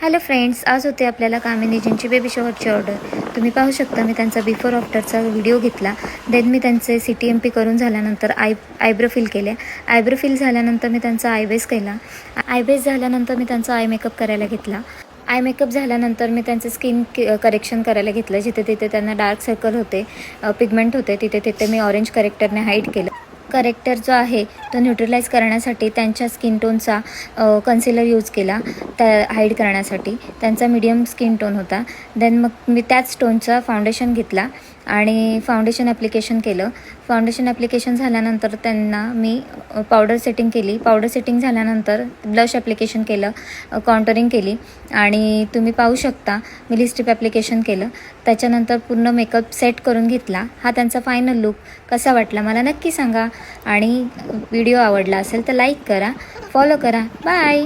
Hello friends, आज होते आपल्याला कामिनीजींची बेबी शॉवरची ऑर्डर. तुम्ही पाहू शकता मी त्यांचा बिफोर आफ्टरचा व्हिडिओ घेतला. देन मी त्यांचे CTMP करून झाल्यानंतर आयब्रो फिल केले. आयब्रो फिल झाल्यानंतर मी त्यांचा आयबेस केला. आयबेस झाल्यानंतर मी त्यांचा आय मेकअप करायला घेतला. आय मेकअप झाल्यानंतर मी त्यांचे स्किन करेक्शन करायला घेतलं. जिथे तिथे त्यांना डार्क सर्कल होते, पिगमेंट होते, तिथे तिथे मी ऑरेंज करेक्टरने हाईड केलं. करेक्टर जो आहे तो न्यूट्रलाइज करण्यासाठी त्यांच्या स्किन टोनचा कन्सिलर यूज केला, त्या हाईड करण्यासाठी. त्यांचा मीडियम स्किन टोन होता. देन मग मी त्याच टोनचा फाउंडेशन घेतला आणि फाउंडेशन ॲप्लिकेशन केलं. फाउंडेशन ॲप्लिकेशन झाल्यानंतर त्यांना मी पावडर सेटिंग केली. पावडर सेटिंग झाल्यानंतर ब्लश ॲप्लिकेशन केलं, कॉन्टरिंग केली आणि तुम्ही पाहू शकता मी लिपस्टिक ॲप्लिकेशन केलं. त्याच्यानंतर पूर्ण मेकअप सेट करून घेतला. हा त्यांचा फायनल लुक कसा वाटला मला नक्की सांगा आणि व्हिडिओ आवडला असेल तर लाईक करा, फॉलो करा. बाय.